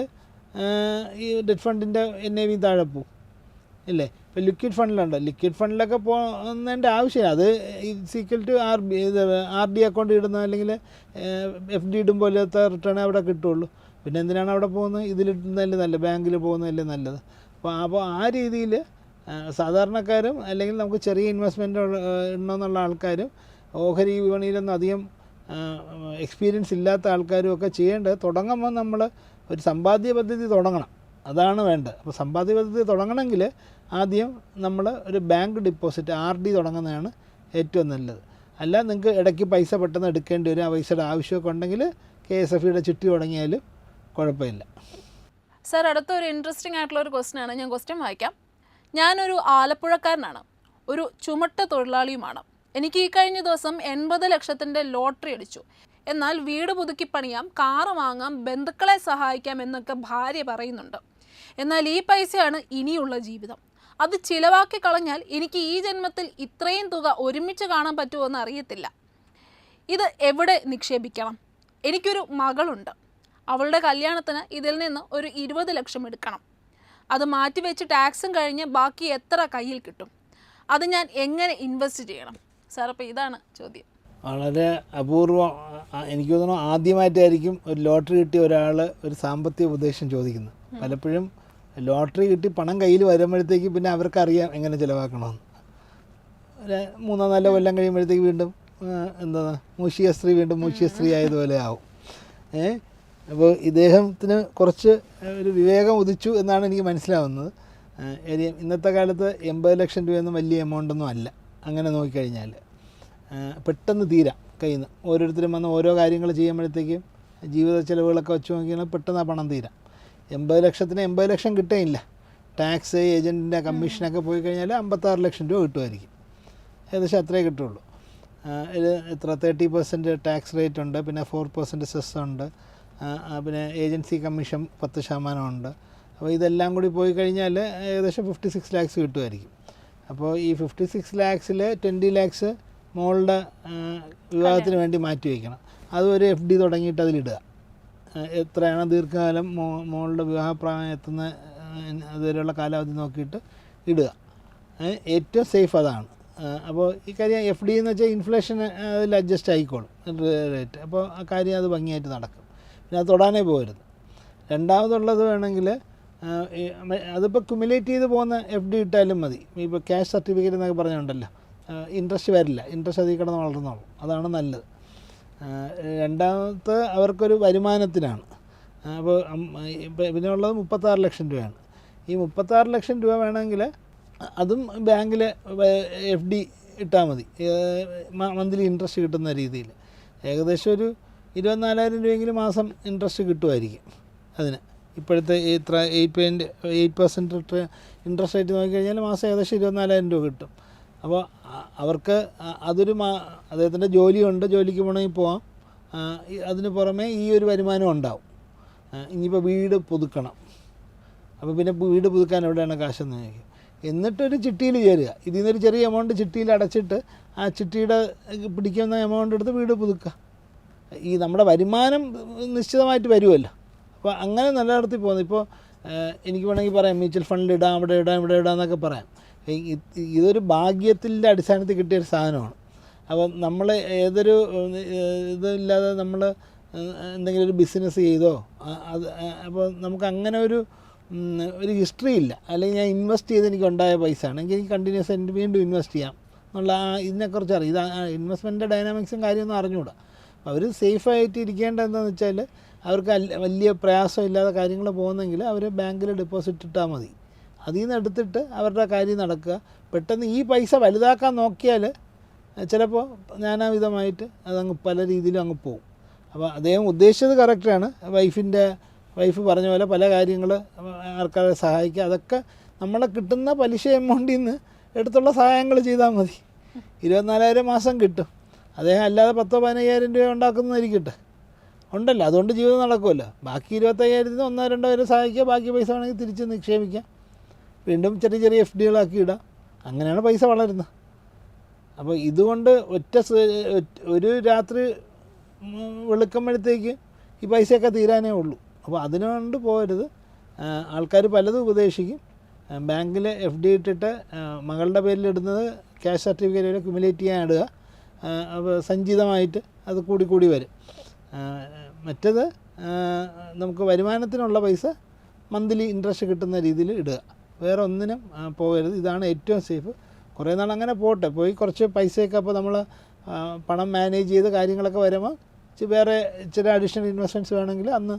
ഈ ഡെറ്റ് ഫണ്ടിൻ്റെ NAV താഴെ പോവും ഇല്ലേ. ഇപ്പോൾ ലിക്വിഡ് ഫണ്ടിലുണ്ട്, ലിക്വിഡ് ഫണ്ടിലൊക്കെ പോകുന്നതിൻ്റെ ആവശ്യമില്ല. അത് ഈക്വൽ ടു RD അക്കൗണ്ട് ഇടുന്ന അല്ലെങ്കിൽ FD ഇടുമ്പോൾ പോലത്തെ റിട്ടേൺ അവിടെ കിട്ടുള്ളൂ. പിന്നെ എന്തിനാണ് അവിടെ പോകുന്നത്? ഇതിലിടുന്നതല്ലേ നല്ലത്, ബാങ്കിൽ പോകുന്നതല്ലേ നല്ലത്. അപ്പോൾ ആ രീതിയിൽ സാധാരണക്കാരും അല്ലെങ്കിൽ നമുക്ക് ചെറിയ ഇൻവെസ്റ്റ്മെൻറ്റ് ഇടണമെന്നുള്ള ആൾക്കാരും ഓഹരി വിപണിയിലൊന്നും അധികം എക്സ്പീരിയൻസ് ഇല്ലാത്ത ആൾക്കാരും ഒക്കെ ചെയ്യേണ്ടത്, തുടങ്ങുമ്പോൾ നമ്മൾ ഒരു സമ്പാദ്യ പദ്ധതി തുടങ്ങണം. അതാണ് വേണ്ടത്. അപ്പോൾ സമ്പാദ്യ പദ്ധതി തുടങ്ങണമെങ്കിൽ ആദ്യം നമ്മൾ ഒരു ബാങ്ക് ഡിപ്പോസിറ്റ് RD തുടങ്ങുന്നതാണ് ഏറ്റവും നല്ലത്. അല്ല നിങ്ങൾക്ക് ഇടയ്ക്ക് പൈസ പെട്ടെന്ന് എടുക്കേണ്ടി വരും, ആ പൈസയുടെ ആവശ്യമൊക്കെ ഉണ്ടെങ്കിൽ KSFEയുടെ ചിട്ടി തുടങ്ങിയാലും കുഴപ്പമില്ല. സാർ, അടുത്തൊരു ഇൻട്രസ്റ്റിംഗ് ആയിട്ടുള്ള ഒരു ക്വസ്റ്റ്യനാണ്. ഞാൻ ക്വസ്റ്റ്യൻ വായിക്കാം. ഞാനൊരു ആലപ്പുഴക്കാരനാണ്, ഒരു ചുമട്ട് തൊഴിലാളിയുമാണ്. എനിക്ക് ഈ കഴിഞ്ഞ ദിവസം 80 ലക്ഷത്തിൻ്റെ ലോട്ടറി അടിച്ചു. എന്നാൽ വീട് പുതുക്കി പണിയാം, കാറ് വാങ്ങാം, ബന്ധുക്കളെ സഹായിക്കാം എന്നൊക്കെ ഭാര്യ പറയുന്നുണ്ട്. എന്നാൽ ഈ പൈസയാണ് ഇനിയുള്ള ജീവിതം. അത് ചിലവാക്കി കളഞ്ഞാൽ എനിക്ക് ഈ ജന്മത്തിൽ ഇത്രയും തുക ഒരുമിച്ച് കാണാൻ പറ്റുമോ എന്ന് അറിയത്തില്ല. ഇത് എവിടെ നിക്ഷേപിക്കണം? എനിക്കൊരു മകളുണ്ട്. അവളുടെ കല്യാണത്തിന് ഇതിൽ നിന്ന് ഒരു 20 ലക്ഷം എടുക്കണം. അത് മാറ്റിവെച്ച് ടാക്സും കഴിഞ്ഞ് ബാക്കി എത്ര കയ്യിൽ കിട്ടും? അത് ഞാൻ എങ്ങനെ ഇൻവെസ്റ്റ് ചെയ്യണം? സാർ, അപ്പോൾ ഇതാണ് ചോദ്യം. വളരെ അപൂർവം. എനിക്ക് തോന്നുന്നു ആദ്യമായിട്ടായിരിക്കും ഒരു ലോട്ടറി കിട്ടിയ ഒരാൾ ഒരു സാമ്പത്തിക ഉപദേശം ചോദിക്കുന്നത്. പലപ്പോഴും ലോട്ടറി കിട്ടി പണം കയ്യിൽ വരുമ്പോഴത്തേക്ക് പിന്നെ അവർക്കറിയാം എങ്ങനെ ചിലവാക്കണമെന്ന്. ഒരു 3-4 കൊല്ലം കഴിയുമ്പോഴത്തേക്ക് വീണ്ടും മൂഷികസ്ത്രീ വീണ്ടും മൂഷികസ്ത്രീ ആയതുപോലെ ആവും. അപ്പോൾ ഇദ്ദേഹത്തിന് കുറച്ച് ഒരു വിവേകം ഉദിച്ചു എന്നാണ് എനിക്ക് മനസ്സിലാവുന്നത്. ഇന്നത്തെ കാലത്ത് 80 ലക്ഷം രൂപയൊന്നും വലിയ എമൗണ്ടൊന്നും അല്ല. അങ്ങനെ നോക്കിക്കഴിഞ്ഞാൽ പെട്ടെന്ന് തീരാം കയ്യിൽ നിന്ന്. ഓരോരുത്തരും വന്ന് ഓരോ കാര്യങ്ങൾ ചെയ്യുമ്പോഴത്തേക്കും ജീവിത ചിലവുകളൊക്കെ വെച്ച് നോക്കിയാൽ പെട്ടെന്ന് ആ പണം തീരാം. 80 ലക്ഷത്തിന് 80 ലക്ഷം കിട്ടുകയില്ല. ടാക്സ്, ഏജൻറ്റിൻ്റെ കമ്മീഷനൊക്കെ പോയി കഴിഞ്ഞാൽ 56 ലക്ഷം രൂപ കിട്ടുമായിരിക്കും. ഏകദേശം അത്രേ കിട്ടുള്ളൂ. ഇത് എത്ര 30% ടാക്സ് റേറ്റ് ഉണ്ട്, പിന്നെ 4% സെസ് ഉണ്ട്, പിന്നെ ഏജൻസി കമ്മീഷൻ 10% ഉണ്ട്. അപ്പോൾ ഇതെല്ലാം കൂടി പോയി കഴിഞ്ഞാൽ ഏകദേശം 56 ലാക്സ് കിട്ടുമായിരിക്കും. അപ്പോൾ ഈ 56 ലാക്സിൽ 20 ലാക്സ് മോളുടെ വിവാഹത്തിന് വേണ്ടി മാറ്റി വയ്ക്കണം. അതൊരു FD തുടങ്ങിയിട്ട് അതിലിടുക. എത്രയാണ് ദീർഘകാലം മോളുടെ വിവാഹപ്രായം എത്തുന്ന അതുവരെയുള്ള കാലാവധി നോക്കിയിട്ട് ഇടുക. ഏറ്റവും സേഫ് അതാണ്. അപ്പോൾ ഈ കാര്യം FD എന്ന് വെച്ചാൽ ഇൻഫ്ലേഷൻ അതിൽ അഡ്ജസ്റ്റ് ആയിക്കോളും റേറ്റ്. അപ്പോൾ ആ കാര്യം അത് ഭംഗിയായിട്ട് നടക്കും. പിന്നെ അത് തൊടാനേ പോകരുത്. രണ്ടാമതുള്ളത് വേണമെങ്കിൽ അതിപ്പോൾ ക്യുമുലേറ്റ് ചെയ്ത് പോകുന്ന FD ഇട്ടാലും മതി. ഇപ്പോൾ ക്യാഷ് സർട്ടിഫിക്കറ്റ് എന്നൊക്കെ പറഞ്ഞുകൊണ്ടല്ലോ, ഇൻട്രസ്റ്റ് വരില്ല, ഇൻട്രസ്റ്റ് അതിൽ കിടന്ന് വളർന്നോളും. അതാണ് നല്ലത്. രണ്ടാമത്തെ അവർക്കൊരു വരുമാനത്തിനാണ്. അപ്പോൾ പിന്നെ ഉള്ളത് 36 ലക്ഷം രൂപയാണ്. ഈ 36 ലക്ഷം രൂപ വേണമെങ്കിൽ അതും ബാങ്കിൽ FD ഇട്ടാൽ മതി, മന്ത്ലി ഇൻട്രസ്റ്റ് കിട്ടുന്ന രീതിയിൽ. ഏകദേശം ഒരു 24,000 രൂപയെങ്കിലും മാസം ഇൻട്രസ്റ്റ് കിട്ടുമായിരിക്കും അതിന്. ഇപ്പോഴത്തെ ഇത്ര 8% ഇൻട്രസ്റ്റ് റേറ്റ് നോക്കിക്കഴിഞ്ഞാൽ മാസം ഏകദേശം 24,000 രൂപ കിട്ടും. അപ്പോൾ അവർക്ക് അതൊരു അദ്ദേഹത്തിൻ്റെ ജോലിയുണ്ട്, ജോലിക്ക് പോകണമെങ്കിൽ പോവാം. അതിന് പുറമെ ഈ ഒരു വരുമാനം ഉണ്ടാവും. ഇനിയിപ്പോൾ വീട് പുതുക്കണം, അപ്പോൾ പിന്നെ വീട് പുതുക്കാൻ എവിടെയാണ് കാശെന്ന് ചോദിക്കും. എന്നിട്ടൊരു ചിട്ടിയിൽ ചേരുക. ഇതിൽ നിന്നൊരു ചെറിയ എമൗണ്ട് ചിട്ടിയിൽ അടച്ചിട്ട് ആ ചിട്ടിയുടെ പിടിക്കുന്ന എമൗണ്ട് എടുത്ത് വീട് പുതുക്കുക. ഈ നമ്മുടെ വരുമാനം നിശ്ചിതമായിട്ട് വരുമല്ലോ. അപ്പോൾ അങ്ങനെ നിലനിർത്തി പോകുന്നത്. ഇപ്പോൾ എനിക്ക് വേണമെങ്കിൽ പറയാം മ്യൂച്വൽ ഫണ്ടിൽ ഇടാം, അവിടെ ഇടാം, ഇവിടെ ഇടാം എന്നൊക്കെ പറയാം. ഇതൊരു ഭാഗ്യത്തിൻ്റെ അടിസ്ഥാനത്തിൽ കിട്ടിയൊരു സാധനമാണ്. അപ്പോൾ നമ്മൾ ഏതൊരു ഇതില്ലാതെ നമ്മൾ എന്തെങ്കിലും ഒരു ബിസിനസ് ചെയ്തോ അത് അപ്പോൾ നമുക്ക് അങ്ങനെ ഒരു ഹിസ്റ്ററി ഇല്ല. അല്ലെങ്കിൽ ഞാൻ ഇൻവെസ്റ്റ് ചെയ്ത് എനിക്ക് ഉണ്ടായ പൈസ ആണെങ്കിൽ എനിക്ക് കണ്ടിന്യൂസ് ആയിട്ട് വീണ്ടും ഇൻവെസ്റ്റ് ചെയ്യാം എന്നുള്ള ഇതിനെക്കുറിച്ച് അറിയാം. ഇത് ഇൻവെസ്റ്റ്മെൻറ്റിൻ്റെ ഡൈനാമിക്സും കാര്യമൊന്നും അറിഞ്ഞുകൂടാ. അവർ സേഫായിട്ട് ഇരിക്കേണ്ടത് എന്താണെന്ന് വെച്ചാൽ അവർക്ക് വലിയ പ്രയാസമില്ലാതെ കാര്യങ്ങൾ പോകുന്നെങ്കിൽ അവർ ബാങ്കിൽ ഡെപ്പോസിറ്റ് ഇട്ടാൽ മതി. അതിൽ നിന്ന് എടുത്തിട്ട് അവരുടെ കാര്യം നടക്കുക. പെട്ടെന്ന് ഈ പൈസ വലുതാക്കാൻ നോക്കിയാൽ ചിലപ്പോൾ നാനാവിധമായിട്ട് അതങ്ങ് പല രീതിയിലും അങ്ങ് പോകും. അപ്പോൾ അദ്ദേഹം ഉദ്ദേശിച്ചത് കറക്റ്റാണ്. വൈഫ് പറഞ്ഞ പോലെ പല കാര്യങ്ങൾ ആൾക്കാരെ സഹായിക്കുക, അതൊക്കെ നമ്മളെ കിട്ടുന്ന പലിശ എമൗണ്ടിൽ നിന്ന് എടുത്തുള്ള സഹായങ്ങൾ ചെയ്താൽ മതി. 24,000 മാസം കിട്ടും. അദ്ദേഹം അല്ലാതെ 10-15,000 രൂപ ഉണ്ടാക്കുന്നതായിരിക്കട്ടെ, ഉണ്ടല്ലോ, അതുകൊണ്ട് ജീവിതം നടക്കുമല്ലോ. ബാക്കി 25,000-ന് 1-2 പേരെ സഹായിക്കുക, ബാക്കി പൈസ വേണമെങ്കിൽ തിരിച്ച് നിക്ഷേപിക്കാം, വീണ്ടും ചെറിയ ചെറിയ FD-കളാക്കി ഇടാം. അങ്ങനെയാണ് പൈസ വളരുന്നത്. അപ്പോൾ ഇതുകൊണ്ട് ഒരു രാത്രി വെളുക്കുമ്പോഴത്തേക്ക് ഈ പൈസയൊക്കെ തീരാനേ ഉള്ളൂ. അപ്പോൾ അതിനുകൊണ്ട് പോകരുത്. ആൾക്കാർ പലതും ഉപദേശിക്കും. ബാങ്കിൽ FD ഇട്ടിട്ട് മകളുടെ പേരിലിടുന്നത് ക്യാഷ് സർട്ടിഫിക്കറ്റ് വരെ ക്യുമുലേറ്റ് ചെയ്യാൻ ഇടുക. അപ്പോൾ സഞ്ചിതമായിട്ട് അത് കൂടി വരും. മറ്റേത് നമുക്ക് വരുമാനത്തിനുള്ള പൈസ മന്ത്ലി ഇൻട്രസ്റ്റ് കിട്ടുന്ന രീതിയിൽ ഇടുക. വേറെ ഒന്നിനും പോകരുത്. ഇതാണ് ഏറ്റവും സേഫ്. കുറേ നാൾ അങ്ങനെ പോയി കുറച്ച് പൈസയൊക്കെ അപ്പോൾ നമ്മൾ പണം മാനേജ് ചെയ്ത് കാര്യങ്ങളൊക്കെ വരുമ്പോൾ വേറെ ചില അഡീഷണൽ ഇൻവെസ്റ്റ്മെൻറ്റ്സ് വേണമെങ്കിൽ അന്ന്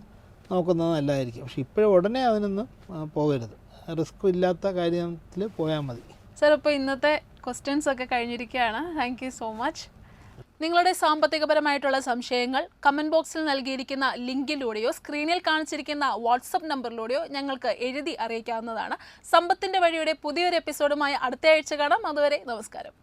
നോക്കുന്നത് നല്ലതായിരിക്കും. പക്ഷേ ഇപ്പോഴും ഉടനെ അതിനൊന്നും പോകരുത്. റിസ്ക് ഇല്ലാത്ത കാര്യത്തിൽ പോയാൽ മതി. സർ, ഇപ്പോൾ ഇന്നത്തെ ക്വസ്റ്റ്യൻസ് ഒക്കെ കഴിഞ്ഞിരിക്കുകയാണ്. Thank you so much. നിങ്ങളുടെ സാമ്പത്തികപരമായിട്ടുള്ള സംശയങ്ങൾ കമൻറ്റ് ബോക്സിൽ നൽകിയിരിക്കുന്ന ലിങ്കിലൂടെയോ സ്ക്രീനിൽ കാണിച്ചിരിക്കുന്ന വാട്സപ്പ് നമ്പറിലൂടെയോ ഞങ്ങൾക്ക് എഴുതി അറിയിക്കാവുന്നതാണ്. സമ്പത്തിൻ്റെ വഴിയുടെ പുതിയൊരു എപ്പിസോഡുമായി അടുത്ത ആഴ്ച കാണാം. അതുവരെ നമസ്കാരം.